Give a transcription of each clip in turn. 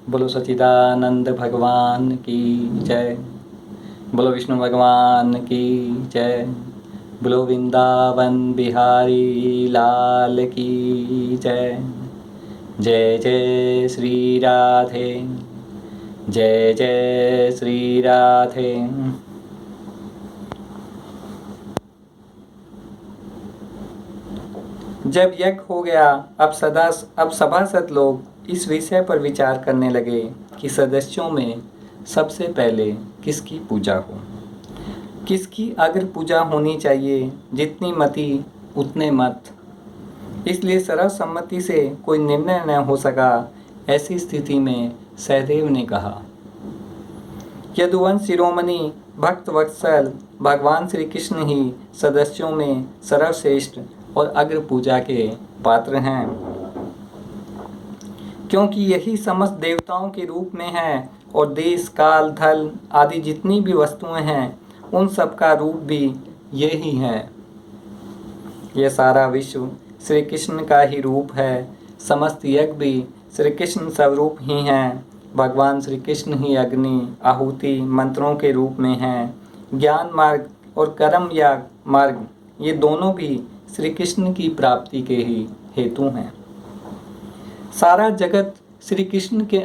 बोलो सच्चिदानंद भगवान की जय। बोलो विष्णु भगवान की जय। बोलो वृंदावन बिहारी लाल की जय। जय जय श्री राधे। जय जय श्री राधे। जब यज्ञ हो गया, अब सभासद लोग इस विषय पर विचार करने लगे कि सदस्यों में सबसे पहले किसकी पूजा हो, किसकी अग्र पूजा होनी चाहिए। जितनी मति उतने मत। इसलिए सर्वसम्मति से कोई निर्णय न हो सका। ऐसी स्थिति में सहदेव ने कहा, यदुवंश शिरोमणि भक्त वत्सल भगवान श्री कृष्ण ही सदस्यों में सर्वश्रेष्ठ और अग्र पूजा के पात्र हैं, क्योंकि यही समस्त देवताओं के रूप में है और देश काल धल आदि जितनी भी वस्तुएं हैं उन सब का रूप भी यही है। यह सारा विश्व श्री कृष्ण का ही रूप है। समस्त यज्ञ भी श्री कृष्ण स्वरूप ही हैं। भगवान श्री कृष्ण ही अग्नि आहुति मंत्रों के रूप में हैं। ज्ञान मार्ग और कर्म याग मार्ग ये दोनों भी श्री कृष्ण की प्राप्ति के ही हेतु हैं। सारा जगत श्री कृष्ण के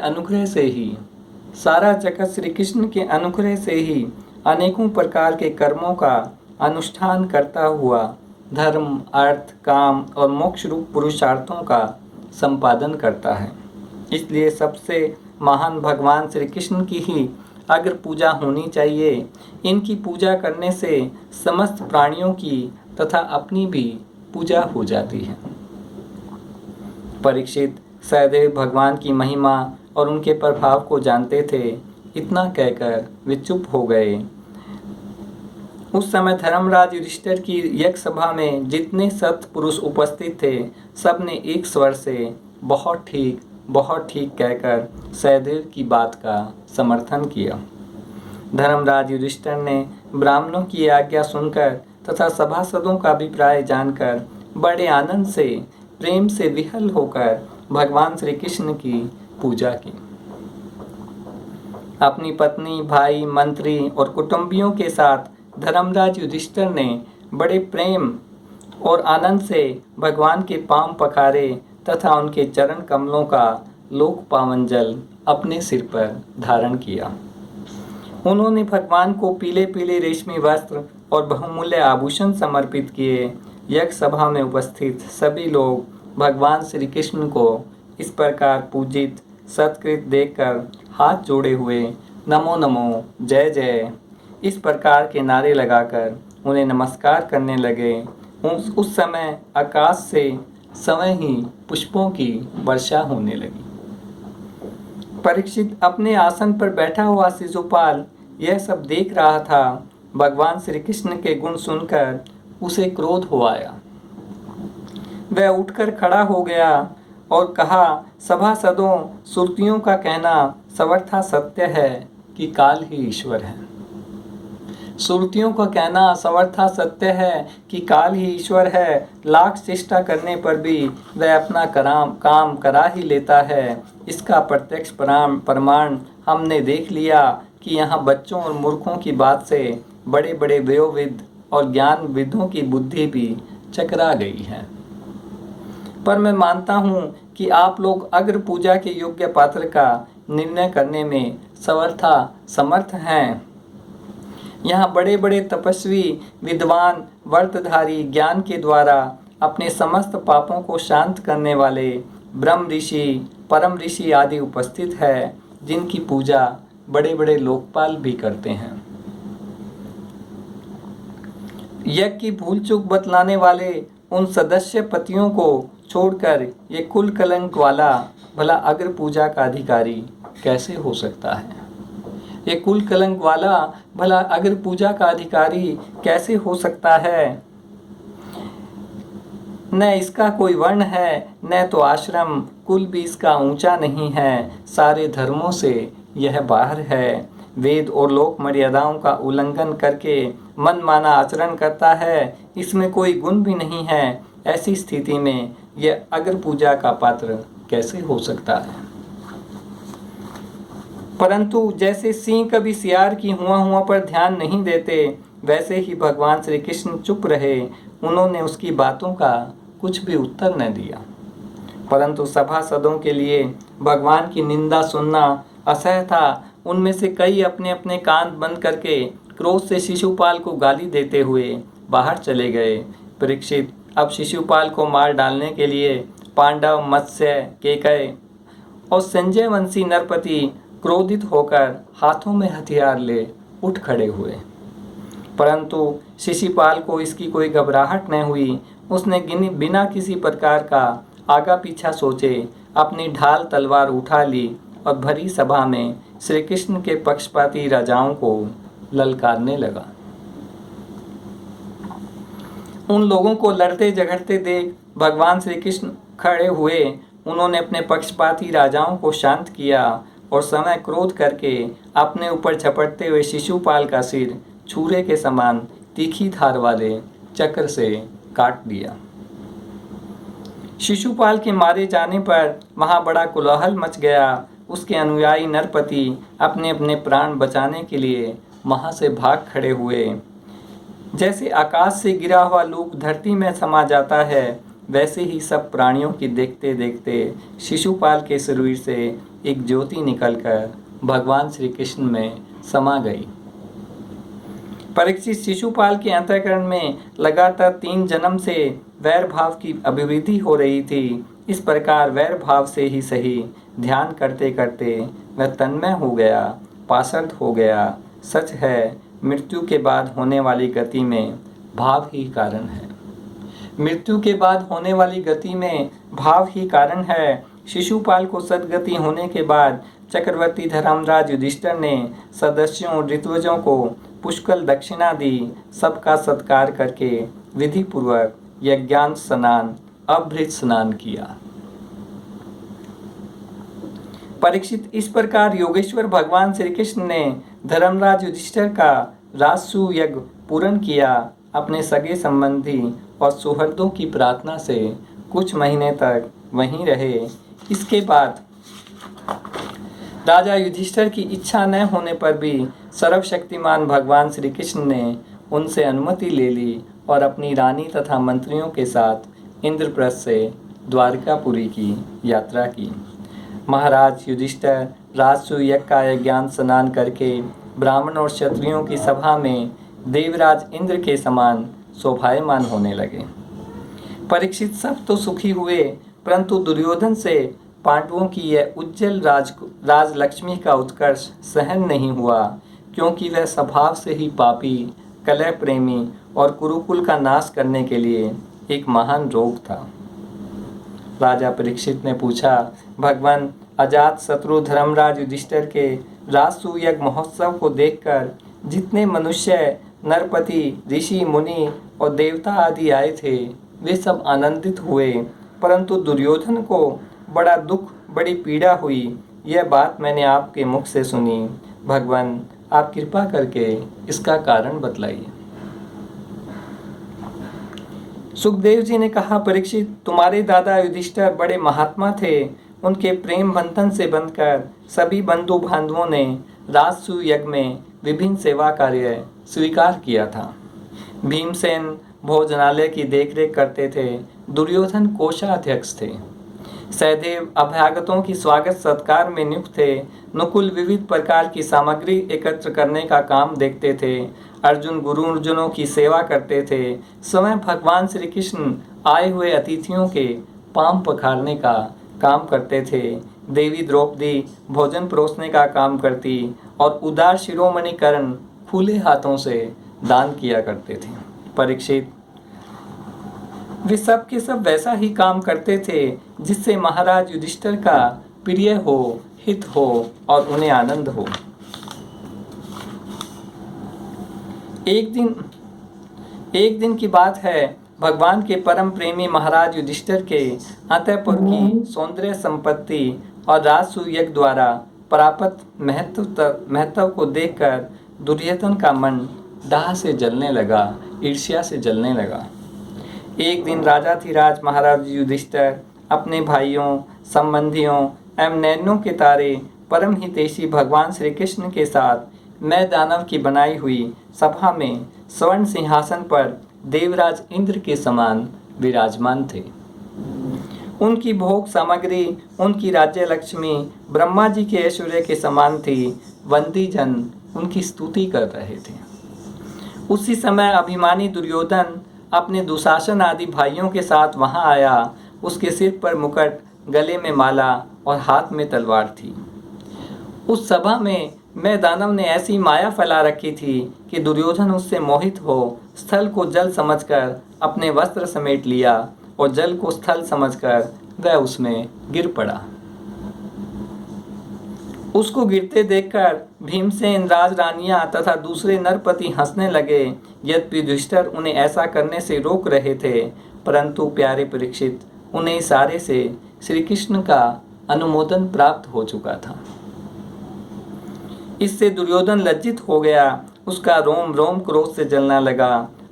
अनुग्रह से ही अनेकों प्रकार के कर्मों का अनुष्ठान करता हुआ धर्म अर्थ काम और मोक्ष रूप पुरुषार्थों का संपादन करता है। इसलिए सबसे महान भगवान श्री कृष्ण की ही अग्र पूजा होनी चाहिए। इनकी पूजा करने से समस्त प्राणियों की तथा अपनी भी पूजा हो जाती है। परीक्षित सहदेव भगवान की महिमा और उनके प्रभाव को जानते थे। इतना कहकर वे चुप हो गए। उस समय धर्मराज युधिष्ठिर की यज्ञ सभा में जितने सत्पुरुष उपस्थित थे, सब ने एक स्वर से बहुत ठीक कहकर सहदेव की बात का समर्थन किया। धर्मराज युधिष्ठिर ने ब्राह्मणों की आज्ञा सुनकर तथा सभासदों का अभिप्राय जानकर बड़े आनंद से प्रेम से विहल होकर भगवान श्री कृष्ण की पूजा की। अपनी पत्नी भाई मंत्री और कुटुंबियों के साथ धर्मराज युधिष्ठिर ने बड़े प्रेम और आनंद से भगवान के पांव पखारे तथा उनके चरण कमलों का लोक पावन जल अपने सिर पर धारण किया। उन्होंने भगवान को पीले पीले रेशमी वस्त्र और बहुमूल्य आभूषण समर्पित किए। यज्ञ सभा में उपस्थित सभी लोग भगवान श्री कृष्ण को इस प्रकार पूजित सत्कृत देखकर हाथ जोड़े हुए नमो नमो जय जय इस प्रकार के नारे लगाकर उन्हें नमस्कार करने लगे। उस समय आकाश से स्वयं ही पुष्पों की वर्षा होने लगी। परीक्षित अपने आसन पर बैठा हुआ शिशुपाल यह सब देख रहा था। भगवान श्री कृष्ण के गुण सुनकर उसे क्रोध हो आया। वह उठकर खड़ा हो गया और कहा, सभासदों, श्रुतियों का कहना सर्वथा सत्य है कि काल ही ईश्वर है। श्रुतियों का कहना सर्वथा सत्य है कि काल ही ईश्वर है। लाख चेष्टा करने पर भी वह अपना काम करा ही लेता है। इसका प्रत्यक्ष प्रमाण हमने देख लिया कि यहाँ बच्चों और मूर्खों की बात से बड़े बड़े वयोविद और ज्ञानविदों की बुद्धि भी चकरा गई है। पर मैं मानता हूँ कि आप लोग अग्र पूजा के योग्य पात्र का निर्णय करने में समर्थ हैं। यहाँ बड़े बड़े तपस्वी विद्वान व्रतधारी ज्ञान के द्वारा अपने समस्त पापों को शांत करने वाले ब्रह्म ऋषि परम ऋषि आदि उपस्थित है, जिनकी पूजा बड़े बड़े लोकपाल भी करते हैं। यज्ञ की भूल चूक बतलाने वाले उन सदस्य पतियों को छोड़कर ये कुल कलंक वाला भला अग्र पूजा का अधिकारी कैसे हो सकता है? ये कुल कलंक वाला भला अग्र पूजा का अधिकारी कैसे हो सकता है? न इसका कोई वर्ण है, न तो आश्रम, कुल भी इसका ऊंचा नहीं है। सारे धर्मों से यह बाहर है। वेद और लोक मर्यादाओं का उल्लंघन करके मनमाना आचरण करता है। इसमें कोई गुण भी नहीं है। ऐसी स्थिति में यह अग्र पूजा का पात्र कैसे हो सकता है? परंतु जैसे सिंह कभी सियार की हुआ पर ध्यान नहीं देते, वैसे ही भगवान श्री कृष्ण चुप रहे। उन्होंने उसकी बातों का कुछ भी उत्तर न दिया। परंतु सभासदों के लिए भगवान की निंदा सुनना असह्य था। उनमें से कई अपने अपने कान बंद करके क्रोध से शिशुपाल को गाली देते हुए बाहर चले गए। परीक्षित अब शिशुपाल को मार डालने के लिए पांडव, मत्स्य, केकय और संजय वंशी नरपति क्रोधित होकर हाथों में हथियार ले उठ खड़े हुए। परंतु शिशुपाल को इसकी कोई घबराहट न हुई। उसने बिना किसी प्रकार का आगा पीछा सोचे अपनी ढाल तलवार उठा ली और भरी सभा में श्री कृष्ण के पक्षपाती राजाओं को ललकारने लगा। उन लोगों को लड़ते झगड़ते देख भगवान श्री कृष्ण खड़े हुए। उन्होंने अपने पक्षपाती राजाओं को शांत किया और समय क्रोध करके अपने ऊपर झपटते हुए शिशुपाल का सिर छुरे के समान तीखी धार वाले चक्र से काट दिया। शिशुपाल के मारे जाने पर वहां बड़ा कोलाहल मच गया। उसके अनुयायी नरपति अपने अपने प्राण बचाने के लिए वहां से भाग खड़े हुए। जैसे आकाश से गिरा हुआ लूक धरती में समा जाता है, वैसे ही सब प्राणियों की देखते देखते शिशुपाल के शरीर से एक ज्योति निकलकर भगवान श्री कृष्ण में समा गई। परीक्षित, शिशुपाल के अंतःकरण में लगातार 3 जन्म से वैर भाव की अभिवृद्धि हो रही थी। इस प्रकार वैर भाव से ही सही ध्यान करते करते वह तन्मय हो गया, पाषाण हो गया। सच है, मृत्यु के बाद होने वाली गति में भाव ही कारण है। मृत्यु के बाद होने वाली गति में भाव ही कारण है। शिशुपाल को सद्गति होने के बाद चक्रवर्ती धर्मराज युधिष्ठिर ने सदस्यों ऋत्विजों को पुष्कल दक्षिणा दी। सबका सत्कार करके विधि पूर्वक यज्ञांत स्नान, अभृत स्नान किया। परीक्षित, इस प्रकार योगेश्वर भगवान श्री कृष्ण ने धर्मराज युधिष्ठिर का राजसूय यज्ञ पूर्ण किया। अपने सगे संबंधी और सुहृदों की प्रार्थना से कुछ महीने तक वहीं रहे। इसके बाद राजा युधिष्ठिर की इच्छा न होने पर भी सर्वशक्तिमान भगवान श्री कृष्ण ने उनसे अनुमति ले ली और अपनी रानी तथा मंत्रियों के साथ इंद्रप्रस्थ से द्वारकापुरी की यात्रा की। महाराज युधिष्ठिर राजसूय यज्ञ का यज्ञांत स्नान करके ब्राह्मण और क्षत्रियों की सभा में देवराज इंद्र के समान शोभायमान होने लगे। परीक्षित, सब तो सुखी हुए, परंतु दुर्योधन से पांडवों की यह उज्जवल राजलक्ष्मी का उत्कर्ष सहन नहीं हुआ, क्योंकि वह स्वभाव से ही पापी, कलह प्रेमी और कुरुकुल का नाश करने के लिए एक महान रोग था। राजा परीक्षित ने पूछा, भगवान, अजात शत्रु धर्मराज युधिष्ठिर के राजसूय यज्ञ महोत्सव को देखकर जितने मनुष्य, नरपति, ऋषि, मुनि और देवता आदि आए थे, वे सब आनंदित हुए, परंतु दुर्योधन को बड़ा दुख, बड़ी पीड़ा हुई। यह बात मैंने आपके मुख से सुनी। भगवान, आप कृपा करके इसका कारण बतलाइए। सुखदेव जी ने कहा, परीक्षित, तुम्हारे दादा युधिष्ठिर बड़े महात्मा थे। उनके प्रेम बंधन से बंधकर सभी बंधु बांधवों ने राजसूय यज्ञ में विभिन्न सेवा कार्य स्वीकार किया था। भीमसेन भोजनालय की देखरेख करते थे। दुर्योधन कोषाध्यक्ष थे। सहदेव अभ्यागतों की स्वागत सत्कार में नियुक्त थे। नकुल विविध प्रकार की सामग्री एकत्र करने का काम देखते थे। अर्जुन गुरुजनों की सेवा करते थे। स्वयं भगवान श्री कृष्ण आए हुए अतिथियों के पांव पखारने का काम करते थे। देवी द्रौपदी भोजन परोसने का काम करती और उदार शिरोमणि कर्ण खुले हाथों से दान किया करते थे। परीक्षित, वे सब के सब वैसा ही काम करते थे जिससे महाराज युधिष्ठिर का प्रिय हो, हित हो और उन्हें आनंद हो। एक दिन की बात है, भगवान के परम प्रेमी महाराज युधिष्ठिर के अंतःपुर की सौंदर्य संपत्ति और राजसूय यज्ञ द्वारा प्राप्त महत्व को देखकर दुर्योधन का मन दाह से जलने लगा, ईर्ष्या से जलने लगा। एक दिन राजाधिराज महाराज युधिष्ठिर अपने भाइयों, संबंधियों एवं नैनों के तारे परम हितैषी भगवान श्री कृष्ण के साथ मैं दानव की बनाई हुई सभा में स्वर्ण सिंहासन पर देवराज इंद्र के समान विराजमान थे। उनकी भोग सामग्री, उनकी राज्य लक्ष्मी ब्रह्मा जी के ऐश्वर्य के समान थी। वंदी जन उनकी स्तुति कर रहे थे। उसी समय अभिमानी दुर्योधन अपने दुशासन आदि भाइयों के साथ वहां आया। उसके सिर पर मुकुट, गले में माला और हाथ में तलवार थी। उस सभा में मैं दानव ने ऐसी माया फैला रखी थी कि दुर्योधन उससे मोहित हो स्थल को जल समझकर अपने वस्त्र समेट लिया और जल को स्थल समझकर वह उसमें गिर पड़ा। उसको गिरते देखकर भीमसेन, राजरानियां तथा दूसरे नरपति हंसने लगे। यद्यपि युधिष्ठिर उन्हें ऐसा करने से रोक रहे थे, परंतु प्यारे परीक्षित, उन्हें इशारे से श्री कृष्ण का अनुमोदन प्राप्त हो चुका था। इससे दुर्योधन लज्जित हो गया। उसका रोम रोम क्रोध से जलने लगा।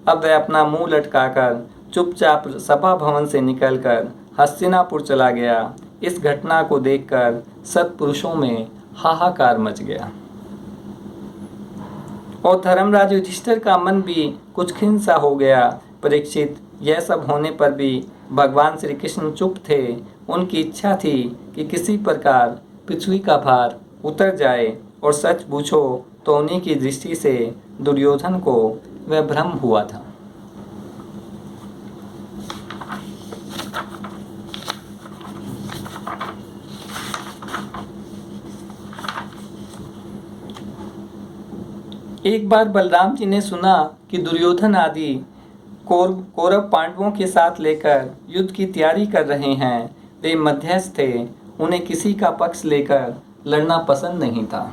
अब वह अपना मुंह लटकाकर चुपचाप सभा भवन से निकलकर हस्तिनापुर चला गया। इस घटना को देखकर सत्पुरुषों में हाहाकार मच गया और धर्मराज युधिष्ठिर का मन भी कुछ खिन्न सा हो गया। परीक्षित, यह सब होने पर भी भगवान श्री कृष्ण चुप थे। उनकी इच्छा थी कि किसी प्रकार पृथ्वी का भार उतर जाए और सच पूछो तो उन्हीं की दृष्टि से दुर्योधन को वह भ्रम हुआ था। एक बार बलराम जी ने सुना कि दुर्योधन आदि कौरव पांडवों के साथ लेकर युद्ध की तैयारी कर रहे हैं। वे मध्यस्थ थे, उन्हें किसी का पक्ष लेकर लड़ना पसंद नहीं था।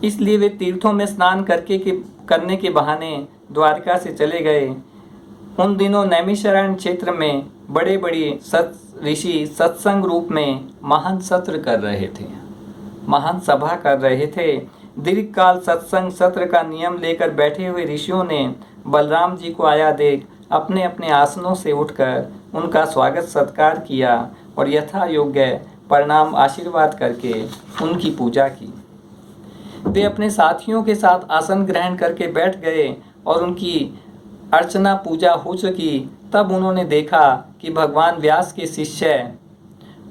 इसलिए वे तीर्थों में स्नान करने के बहाने द्वारका से चले गए। उन दिनों नैमिषारण्य क्षेत्र में बड़े बड़े ऋषि सत्संग रूप में महान सत्र कर रहे थे, महान सभा कर रहे थे। दीर्घकाल सत्संग सत्र का नियम लेकर बैठे हुए ऋषियों ने बलराम जी को आया देख अपने अपने आसनों से उठकर उनका स्वागत सत्कार किया और यथा योग्य प्रणाम आशीर्वाद करके उनकी पूजा की। वे अपने साथियों के साथ आसन ग्रहण करके बैठ गए और उनकी अर्चना पूजा हो चुकी। तब उन्होंने देखा कि भगवान व्यास के शिष्य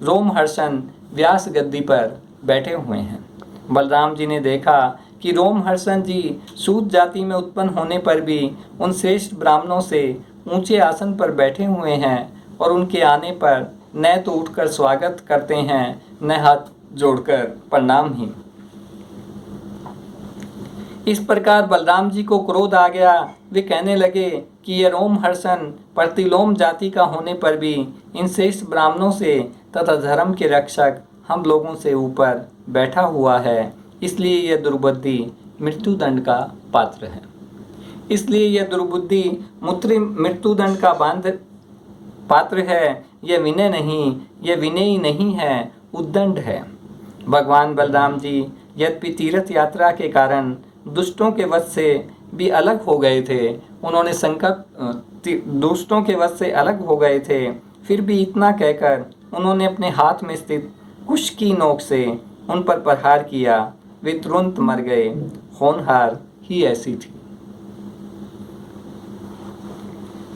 रोमहर्षण व्यास गद्दी पर बैठे हुए हैं। बलराम जी ने देखा कि रोमहर्षण जी सूत जाति में उत्पन्न होने पर भी उन श्रेष्ठ ब्राह्मणों से ऊंचे आसन पर बैठे हुए हैं और उनके आने पर न तो उठकर स्वागत करते हैं न हाथ जोड़कर प्रणाम ही। इस प्रकार बलराम जी को क्रोध आ गया। वे कहने लगे कि यह रोमहर्षण प्रतिलोम जाति का होने पर भी इन श्रेष्ठ ब्राह्मणों से तथा धर्म के रक्षक हम लोगों से ऊपर बैठा हुआ है, इसलिए यह दुर्बुद्धि मृत्युदंड का पात्र है। इसलिए यह दुर्बुद्धि मृत्युदंड का पात्र है। यह विनय नहीं, यह विनयी नहीं है, उद्दंड है। भगवान बलराम जी यद्यपि तीर्थ यात्रा के कारण दुष्टों के वश से भी अलग हो गए थे, उन्होंने दुष्टों के वश से अलग हो गए थे, फिर भी इतना कहकर उन्होंने अपने हाथ में स्थित कुश की नोक से उन पर प्रहार किया। वे तुरंत मर गए। होनहार ही ऐसी थी।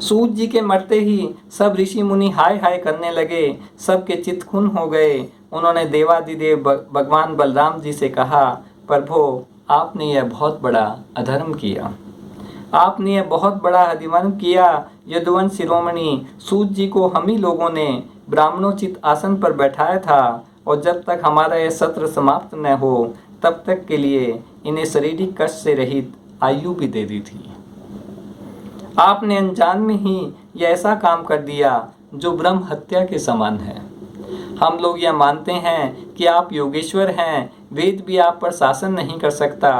सूत जी के मरते ही सब ऋषि मुनि हाय हाय करने लगे। सबके चित्त खून हो गए। उन्होंने देवादिदेव भगवान बलराम जी से कहा, प्रभु, आपने यह बहुत बड़ा अधर्म किया, आपने यह बहुत बड़ा अधिमर्म किया। यदुवंश शिरोमणि सूत जी को हम ही लोगों ने ब्राह्मणोचित आसन पर बैठाया था और जब तक हमारा यह सत्र समाप्त न हो तब तक के लिए इन्हें शारीरिक कष्ट से रहित आयु भी दे दी थी। आपने अनजान में ही यह ऐसा काम कर दिया जो ब्रह्म हत्या के समान है। हम लोग यह मानते हैं कि आप योगेश्वर हैं, वेद भी आप पर शासन नहीं कर सकता,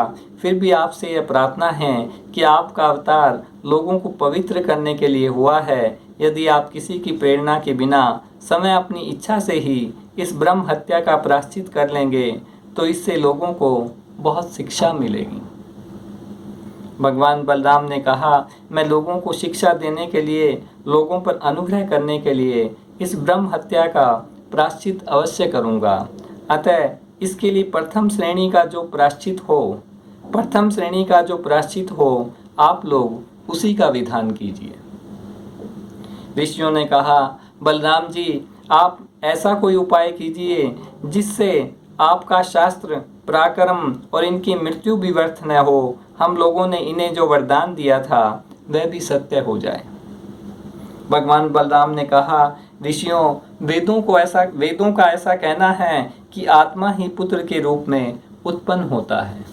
फिर भी आपसे यह प्रार्थना है कि आपका अवतार लोगों को पवित्र करने के लिए हुआ है। यदि आप किसी की प्रेरणा के बिना समय अपनी इच्छा से ही इस ब्रह्म हत्या का प्रायश्चित कर लेंगे तो इससे लोगों को बहुत शिक्षा मिलेगी। भगवान बलराम ने कहा, मैं लोगों को शिक्षा देने के लिए, लोगों पर अनुग्रह करने के लिए इस ब्रह्म हत्या का प्रायश्चित अवश्य करूँगा। अतः इसके लिए प्रथम श्रेणी का जो प्रायश्चित हो आप लोग उसी का विधान कीजिए। ऋषियों ने कहा, बलराम जी, आप ऐसा कोई उपाय कीजिए जिससे आपका शास्त्र पराक्रम और इनकी मृत्यु भी व्यर्थ न हो। हम लोगों ने इन्हें जो वरदान दिया था वह भी सत्य हो जाए। भगवान बलराम ने कहा, ऋषियों, वेदों का ऐसा कहना है कि आत्मा ही पुत्र के रूप में उत्पन्न होता है।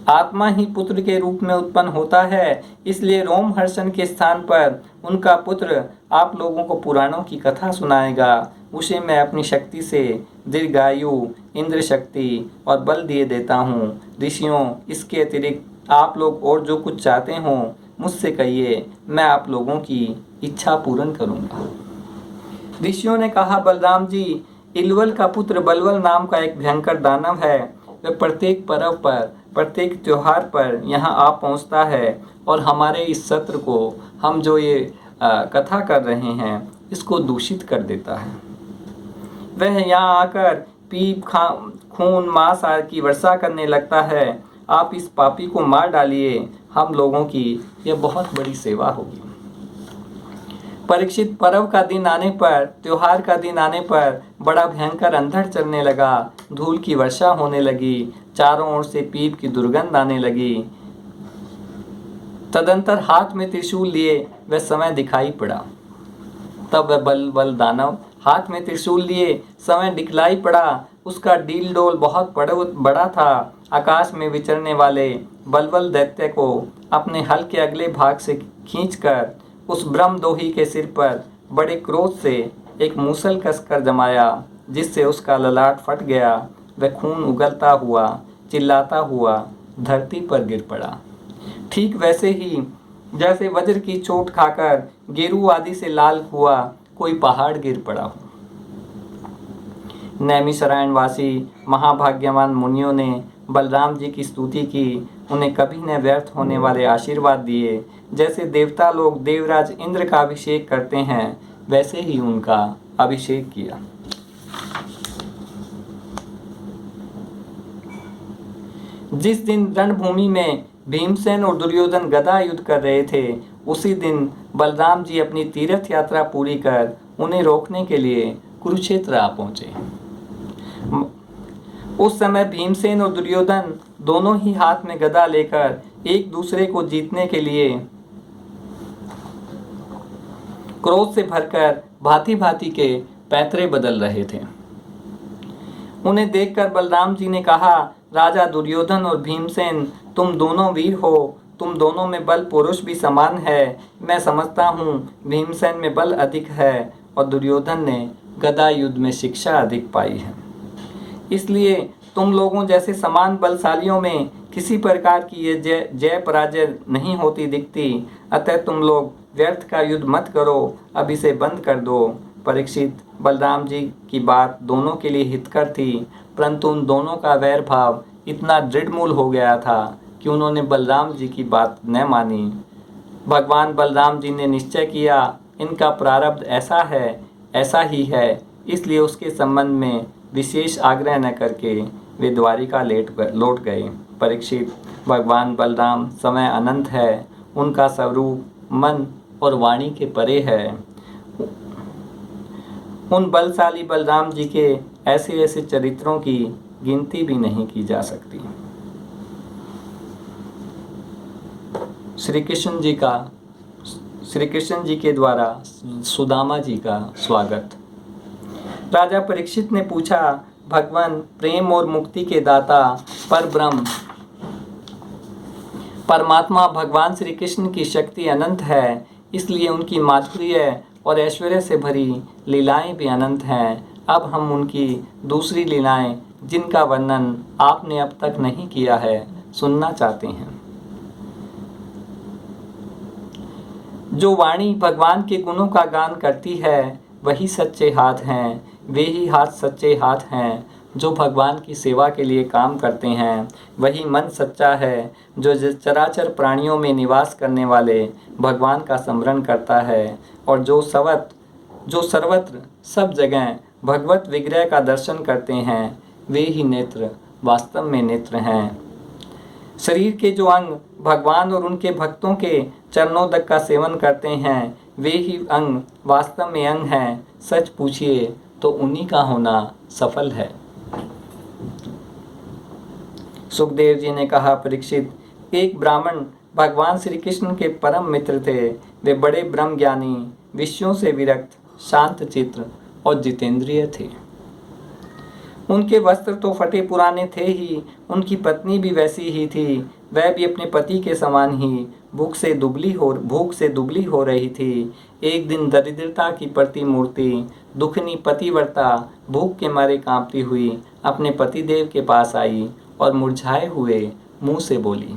आत्मा ही पुत्र के रूप में उत्पन्न होता है, इसलिए रोमहर्षण के स्थान पर उनका पुत्र आप लोगों को पुराणों की कथा सुनाएगा। उसे मैं अपनी शक्ति से दीर्घायु, इंद्र शक्ति और बल दिए देता हूँ। ऋषियों, इसके अतिरिक्त आप लोग और जो कुछ चाहते हो मुझसे कहिए, मैं आप लोगों की इच्छा पूर्ण करूँगा। ऋषियों ने कहा, बलराम जी, इलवल का पुत्र बलवल नाम का एक भयंकर दानव है। वह प्रत्येक पर्व पर, प्रत्येक त्योहार पर यहाँ आ पहुँचता है और हमारे इस सत्र को, हम जो ये कथा कर रहे हैं, इसको दूषित कर देता है। वह यहाँ आकर पीप, खून, मांस आदि की वर्षा करने लगता है। आप इस पापी को मार डालिए, हम लोगों की यह बहुत बड़ी सेवा होगी। परीक्षित, पर्व का दिन आने पर, त्योहार का दिन आने पर बड़ा भयंकर अंधड़ चलने लगा। धूल की वर्षा होने लगी, चारों ओर से पीप की दुर्गंध आने लगी। तदंतर हाथ में त्रिशूल लिए वह समय दिखाई पड़ा। तब वह बल दानव हाथ में त्रिशूल लिए समय दिखलाई पड़ा। उसका डील डोल बहुत बड़ा था। आकाश में विचरने वाले बलवल दैत्य को अपने हल के अगले भाग से खींचकर उस ब्रह्मदोही के सिर पर बड़े क्रोध से एक मूसल कसकर जमाया, जिससे उसका ललाट फट गया। वह खून उगलता हुआ, चिल्लाता हुआ धरती पर गिर पड़ा। ठीक वैसे ही जैसे वज्र की चोट खाकर गेरू आदि से लाल हुआ कोई पहाड़ गिर पड़ा हो। नैमिषारण्यवासी महाभाग्यवान मुनियों ने बलराम जी की स्तुति की, उन्हें कभी न व्यर्थ होने वाले आशीर्वाद दिए। जैसे देवता लोग देवराज इंद्र का अभिषेक करते हैं, वैसे ही उनका अभिषेक किया। जिस दिन रणभूमि में भीमसेन और दुर्योधन गदा युद्ध कर रहे थे, उसी दिन बलराम जी अपनी तीर्थ यात्रा पूरी कर उन्हें रोकने के लिए कुरुक्षेत्र आ पहुंचे। उस समय भीमसेन और दुर्योधन दोनों ही हाथ में गदा लेकर एक दूसरे को जीतने के लिए क्रोध से भरकर भांति भांति के पैतरे बदल रहे थे। उन्हें देखकर बलराम जी ने कहा, राजा दुर्योधन और भीमसेन, तुम दोनों वीर हो, तुम दोनों में बल पुरुष भी समान है। मैं समझता हूँ भीमसेन में बल अधिक है और दुर्योधन ने गदा युद्ध में शिक्षा अधिक पाई है। इसलिए तुम लोगों जैसे समान बलशालियों में किसी प्रकार की ये जय पराजय नहीं होती दिखती। अतः तुम लोग व्यर्थ का युद्ध मत करो, अब इसे बंद कर दो। परीक्षित, बलराम जी की बात दोनों के लिए हितकर थी, परंतु उन दोनों का वैर भाव इतना दृढ़मूल हो गया था कि उन्होंने बलराम जी की बात न मानी। भगवान बलराम जी ने निश्चय किया, इनका प्रारब्ध ऐसा है, ऐसा ही है, इसलिए उसके संबंध में विशेष आग्रह न करके वे द्वारिका लौट गए। परीक्षित, भगवान बलराम समय अनंत है, उनका स्वरूप मन और वाणी के परे है। उन बलशाली बलराम जी के ऐसे ऐसे चरित्रों की गिनती भी नहीं की जा सकती। श्री कृष्ण जी के द्वारा सुदामा जी का स्वागत। राजा परीक्षित ने पूछा, भगवान प्रेम और मुक्ति के दाता परब्रह्म परमात्मा भगवान श्री कृष्ण की शक्ति अनंत है, इसलिए उनकी माधुर्य और ऐश्वर्य से भरी लीलाएं भी अनंत हैं। अब हम उनकी दूसरी लीलाएं, जिनका वर्णन आपने अब तक नहीं किया है, सुनना चाहते हैं। जो वाणी भगवान के गुणों का गान करती है, वही सच्चे हाथ हैं। वे ही हाथ सच्चे हाथ हैं जो भगवान की सेवा के लिए काम करते हैं। वही मन सच्चा है जो चराचर प्राणियों में निवास करने वाले भगवान का स्मरण करता है और जो सर्वत्र सब जगह भगवत विग्रह का दर्शन करते हैं। वे ही नेत्र वास्तव में नेत्र हैं। शरीर के जो अंग भगवान और उनके भक्तों के चरणोदक का सेवन करते हैं, वे ही अंग वास्तव में अंग हैं। सच पूछिए तो उन्हीं का होना सफल है। सुखदेव जी ने कहा, परीक्षित, एक ब्राह्मण भगवान श्री कृष्ण के परम मित्र थे। वे बड़े ब्रह्म ज्ञानी, विषयों से विरक्त, शांत चित्त और जितेंद्रिय थे। उनके वस्त्र तो फटे पुराने थे ही, उनकी पत्नी भी वैसी ही थी। वह भी अपने पति के समान ही भूख से दुबली हो रही थी। एक दिन दरिद्रता की प्रतिमूर्ति दुखनी पतिव्रता भूख के मारे कांपती हुई अपने पतिदेव के पास आई और मुरझाए हुए मुंह से बोली,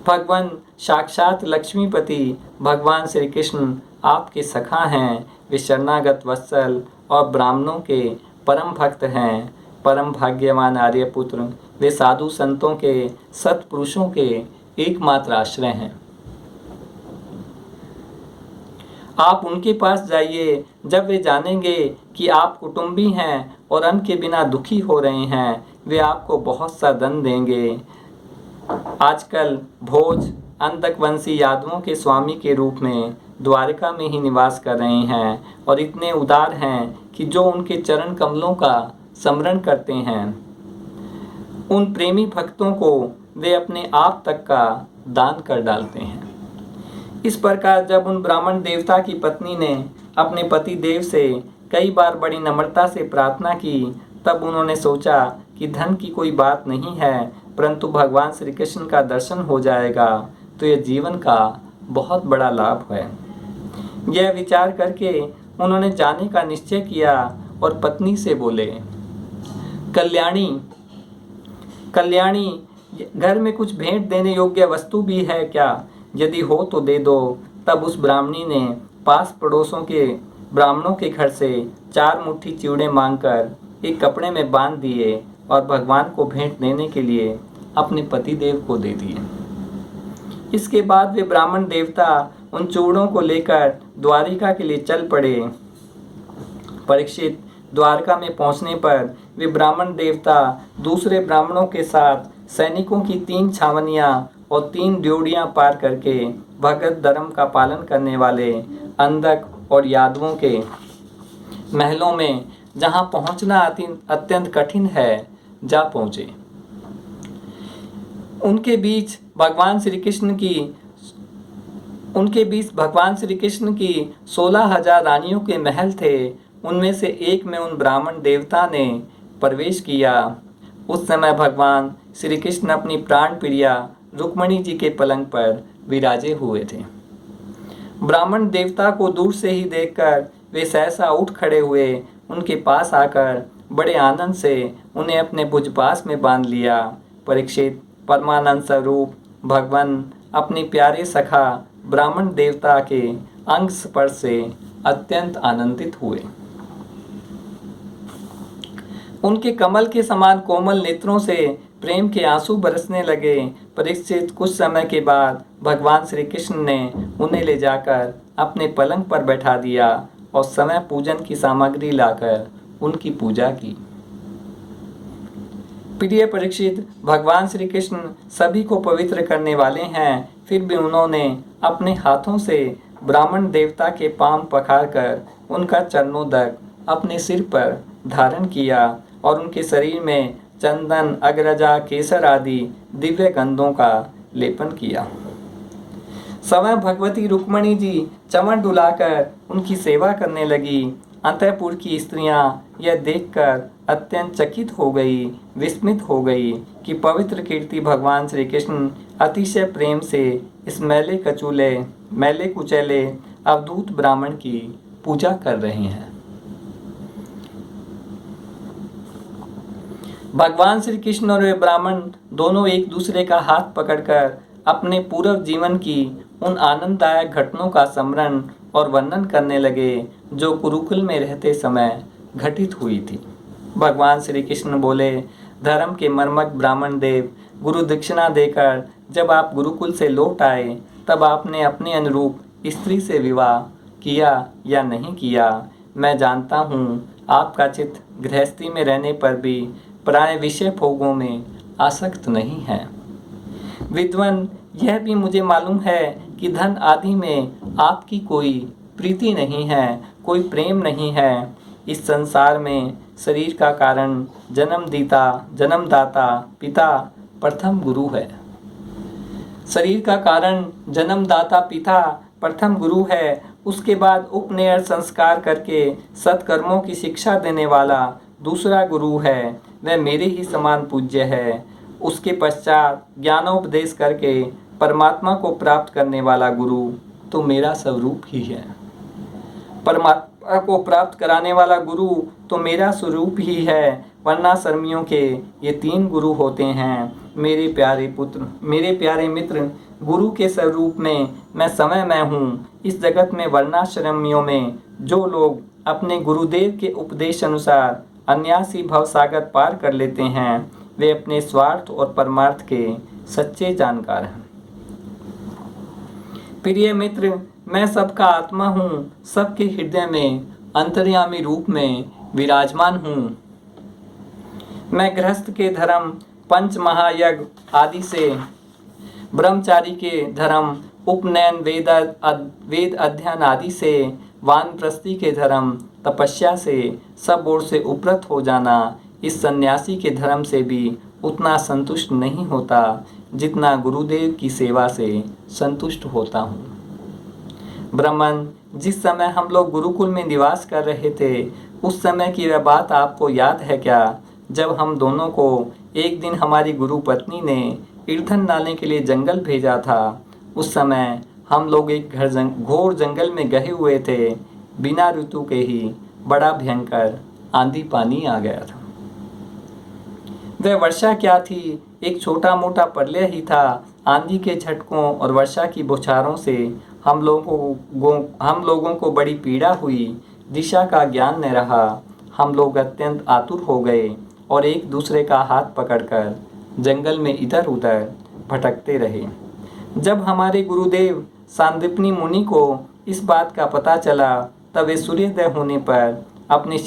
भगवान साक्षात लक्ष्मीपति भगवान श्री कृष्ण आपके सखा हैं। वे शरणागत वत्सल और ब्राह्मणों के परम भक्त हैं। परम भाग्यवान आर्यपुत्र, वे साधु संतों के, सत्पुरुषों के एकमात्र आश्रय हैं। आप उनके पास जाइए। जब वे जानेंगे कि आप कुटुंबी हैं और अन्न के बिना दुखी हो रहे हैं, वे आपको बहुत सा धन देंगे। आजकल भोज अंतकवंशी यादवों के स्वामी के रूप में द्वारका में ही निवास कर रहे हैं और इतने उदार हैं कि जो उनके चरण कमलों का स्मरण करते हैं, उन प्रेमी भक्तों को वे अपने आप तक का दान कर डालते हैं। इस प्रकार जब उन ब्राह्मण देवता की पत्नी ने अपने पति देव से कई बार बड़ी नम्रता से प्रार्थना की, तब उन्होंने सोचा कि धन की कोई बात नहीं है, परंतु भगवान श्री कृष्ण का दर्शन हो जाएगा तो यह जीवन का बहुत बड़ा लाभ है। यह विचार करके उन्होंने जाने का निश्चय किया और पत्नी से बोले, कल्याणी, घर में कुछ भेंट देने योग्य वस्तु भी है क्या? यदि हो तो दे दो। तब उस ब्राह्मणी ने पास पड़ोसों के ब्राह्मणों के घर से 4 मुट्ठी चिवड़े मांगकर एक कपड़े में बांध दिए और भगवान को भेंट देने के लिए अपने पतिदेव को दे दिए। इसके बाद वे ब्राह्मण देवता उन चूड़ों को लेकर द्वारिका के लिए चल पड़े। परीक्षित, द्वारका में पहुंचने पर वे ब्राह्मण देवता दूसरे ब्राह्मणों के साथ सैनिकों की 3 छावनियां और 3 ड्योढ़ियां पार करके भगत धर्म का पालन करने वाले अंधक और यादवों के महलों में, जहां पहुंचना अत्यंत कठिन है, जा पहुंचे। उनके बीच भगवान श्री कृष्ण की 16,000 रानियों के महल थे। उनमें से एक में उन ब्राह्मण देवता ने प्रवेश किया। उस समय भगवान श्री कृष्ण अपनी प्राण प्रिया रुक्मणी जी के पलंग पर विराजे हुए थे। ब्राह्मण देवता को दूर से ही देखकर वे सहसा उठ खड़े हुए। उनके पास आकर बड़े आनंद से उन्हें अपने भुजपास में बांध लिया। परीक्षित, परमानंद स्वरूप भगवान अपने प्यारे सखा ब्राह्मण देवता के अंग स्पर्श से अत्यंत आनंदित हुए। उनके कमल के समान कोमल नेत्रों से प्रेम के आंसू बरसने लगे। परीक्षित, कुछ समय के बाद भगवान श्री कृष्ण ने उन्हें ले जाकर अपने पलंग पर बैठा दिया और समय पूजन की सामग्री लाकर उनकी पूजा की। प्रिय परीक्षित, भगवान श्री कृष्ण सभी को पवित्र करने वाले हैं, फिर भी उन्होंने अपने हाथों से ब्राह्मण देवता के पांव पखारकर उनका चरणोदक अपने सिर पर धारण किया और उनके शरीर में चंदन, अग्रजा, केसर आदि दिव्य गंधों का लेपन किया। समय भगवती रुक्मणी जी चमन डुलाकर उनकी सेवा करने लगी। अंतःपुर की स्त्रियां यह देखकर अत्यंत चकित हो गई, विस्मित हो गई कि पवित्र कीर्ति भगवान श्री कृष्ण अतिशय प्रेम से इस मैले कुचैले अवधूत ब्राह्मण की पूजा कर रहे हैं। भगवान श्री कृष्ण और वे ब्राह्मण दोनों एक दूसरे का हाथ पकड़कर अपने पूर्व जीवन की उन आनंददायक घटनाओं का स्मरण और वर्णन करने लगे जो गुरुकुल में रहते समय घटित हुई थी। भगवान श्री कृष्ण बोले, धर्म के मर्मज्ञ ब्राह्मण देव, गुरु दक्षिणा देकर जब आप गुरुकुल से लौट आए, तब आपने अपने अनुरूप स्त्री से विवाह किया या नहीं किया? मैं जानता हूँ आपका चित्त गृहस्थी में रहने पर भी पराये विषय भोगों में आसक्त नहीं है। विद्वान, यह भी मुझे मालूम है कि धन आदि में आपकी कोई प्रीति नहीं है, कोई प्रेम नहीं है। इस संसार में शरीर का कारण जन्मदाता पिता प्रथम गुरु है। शरीर का कारण जन्मदाता पिता प्रथम गुरु है। उसके बाद उपनयन संस्कार करके सत्कर्मों की शिक्षा देने वाला दूसरा गुरु है, वह मेरे ही समान पूज्य है। उसके पश्चात ज्ञानोपदेश करके परमात्मा को प्राप्त करने वाला गुरु तो मेरा स्वरूप ही है। परमात्मा को प्राप्त कराने वाला गुरु तो मेरा स्वरूप ही है, वरना शर्मियों के ये 3 गुरु होते हैं। मेरे प्यारे पुत्र, मेरे प्यारे मित्र, गुरु के स्वरूप में मैं समय में हूँ। इस जगत में वर्णाश्रमियों में जो लोग अपने गुरुदेव के उपदेश अनुसार अनायासी भवसागर पार कर लेते हैं, वे अपने स्वार्थ और परमार्थ के सच्चे जानकार हैं। प्रिय मित्र, मैं सबका आत्मा हूँ, सबके हृदय में अंतर्यामी रूप में विराजमान हूँ। मैं गृहस्थ के धर्म, पंच महायज्ञ आदि से, ब्रह्मचारी के धर्म, उपनयन, वेद अध्ययन आदि से, वानप्रस्थी के धर्म, तपस्या से, सब ओर से उपरत हो जाना, इस सन्यासी के धर्म से भी उतना संतुष्ट नहीं होता जितना गुरुदेव की सेवा से संतुष्ट होता हूँ। ब्राह्मण, जिस समय हम लोग गुरुकुल में निवास कर रहे थे, उस समय की वह बात आपको याद है क्या, जब हम दोनों को एक दिन हमारी गुरु पत्नी ने ईंधन डालने के लिए जंगल भेजा था। उस समय हम लोग एक घोर जंगल में गए हुए थे। बिना ऋतु के ही बड़ा भयंकर आंधी पानी आ गया था। वह वर्षा क्या थी, एक छोटा मोटा प्रलय ही था। आंधी के झटकों और वर्षा की बौछारों से हम लोगों को बड़ी पीड़ा हुई। दिशा का ज्ञान न रहा। हम लोग अत्यंत आतुर हो गए और एक दूसरे का हाथ पकड़कर जंगल में इधर उधर भटकते रहे। जब हमारे गुरुदेव सांदीपनी मुनि को इस बात का पता चला, तब वे सूर्योदय होने पर अपने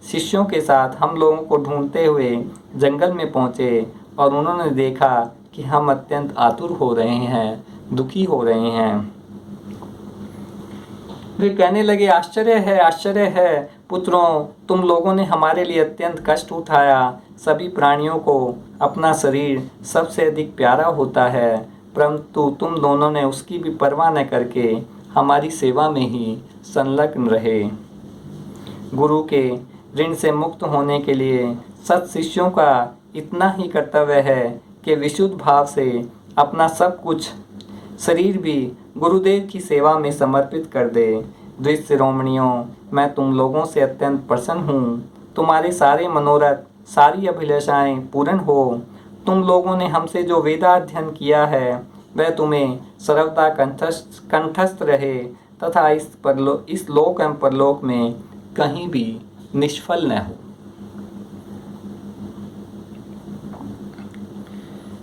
शिष्यों के साथ हम लोगों को ढूंढते हुए जंगल में पहुँचे और उन्होंने देखा कि हम अत्यंत आतुर हो रहे हैं, दुखी हो रहे हैं। वे कहने लगे, आश्चर्य है पुत्रों, तुम लोगों ने हमारे लिए अत्यंत कष्ट उठाया। सभी प्राणियों को अपना शरीर सबसे अधिक प्यारा होता है, परंतु तुम दोनों ने उसकी भी परवाह न करके हमारी सेवा में ही संलग्न रहे। गुरु के ऋण से मुक्त होने के लिए सत शिष्यों का इतना ही कर्तव्य है कि विशुद्ध भाव से अपना सब कुछ, शरीर भी गुरुदेव की सेवा में समर्पित कर दे। द्विज शिरोमणियों, मैं तुम लोगों से अत्यंत प्रसन्न हूँ। तुम्हारे सारे मनोरथ, सारी अभिलाषाएं पूर्ण हो। तुम लोगों ने हमसे जो वेदाध्ययन किया है, वह तुम्हें सर्वदा कंठस्थ रहे तथा इस लोक एवं परलोक में कहीं भी निष्फल न हो।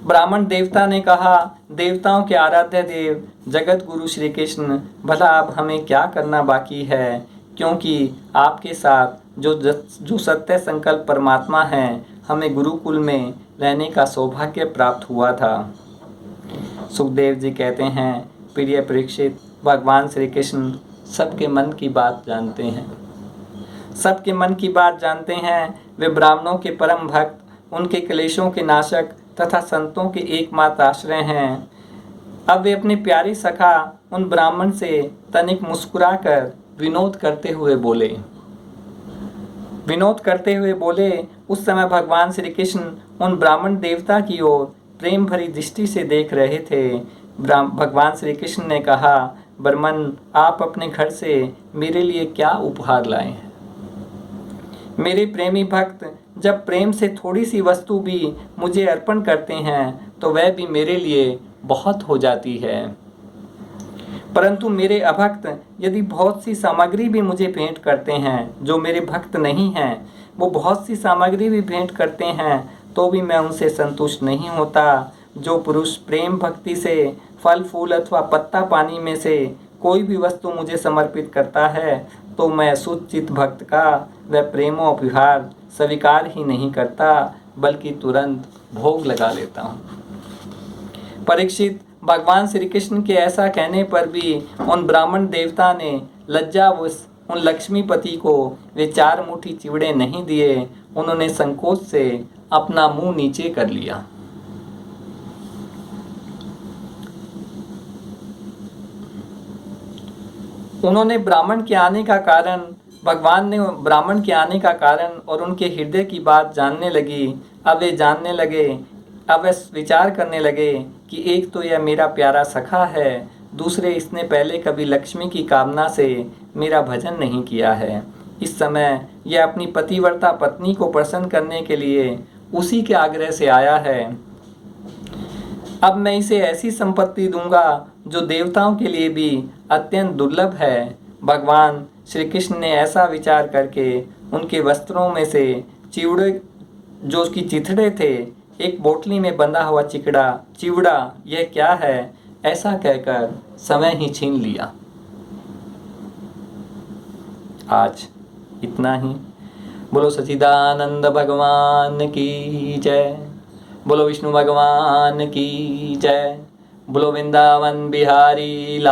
ब्राह्मण देवता ने कहा, देवताओं के आराध्य देव जगत गुरु श्री कृष्ण, भला अब हमें क्या करना बाकी है, क्योंकि आपके साथ जो सत्य संकल्प परमात्मा है, हमें गुरुकुल में रहने का सौभाग्य प्राप्त हुआ था। सुखदेव जी कहते हैं, प्रिय परीक्षित, भगवान श्री कृष्ण सबके मन की बात जानते हैं। सबके मन की बात जानते हैं। वे ब्राह्मणों के परम भक्त, उनके क्लेशों के नाशक तथा संतों के एकमात्र आश्रय हैं। अब वे अपने प्यारे सखा उन ब्राह्मण से तनिक मुस्कुराकर विनोद करते हुए बोले। उस समय भगवान श्री कृष्ण उन ब्राह्मण देवता की ओर प्रेम भरी दृष्टि से देख रहे थे। भगवान श्री कृष्ण ने कहा, ब्राह्मण, आप अपने घर से मेरे लिए क्या उपहार लाए हैं? मेरे प्रेमी भक्त जब प्रेम से थोड़ी सी वस्तु भी मुझे अर्पण करते हैं, तो वह भी मेरे लिए बहुत हो जाती है। परंतु मेरे अभक्त यदि बहुत सी सामग्री भी मुझे भेंट करते हैं, जो मेरे भक्त नहीं हैं, वो बहुत सी सामग्री भी भेंट करते हैं, तो भी मैं उनसे संतुष्ट नहीं होता। जो पुरुष प्रेम भक्ति से फल फूल अथवा पत्ता पानी में से कोई भी वस्तु मुझे समर्पित करता है, तो मैं सुचित भक्त का वह प्रेमोपहार स्वीकार ही नहीं करता, बल्कि तुरंत भोग लगा लेता हूँ। परीक्षित, भगवान श्री कृष्ण के ऐसा कहने पर भी उन ब्राह्मण देवता ने लज्जावश उन लक्ष्मीपति को वे 4 मुट्ठी चिवड़े नहीं दिए। उन्होंने संकोच से अपना मुंह नीचे कर लिया। भगवान ने ब्राह्मण के आने का कारण और उनके हृदय की बात जानने लगी। अब वे विचार करने लगे कि एक तो यह मेरा प्यारा सखा है, दूसरे इसने पहले कभी लक्ष्मी की कामना से मेरा भजन नहीं किया है। इस समय यह अपनी पतिव्रता पत्नी को प्रसन्न करने के लिए उसी के आग्रह से आया है। अब मैं इसे ऐसी संपत्ति दूंगा जो देवताओं के लिए भी अत्यंत दुर्लभ है। भगवान श्री कृष्ण ने ऐसा विचार करके उनके वस्त्रों में से चिवड़े, जो उसकी चिथड़े थे, एक बोतली में बंधा हुआ चिवड़ा यह क्या है, ऐसा कहकर समय ही छीन लिया। आज इतना ही। बोलो सच्चिदानंद भगवान की जय। बोलो विष्णु भगवान की जय। बोलो वृंदावन बिहारी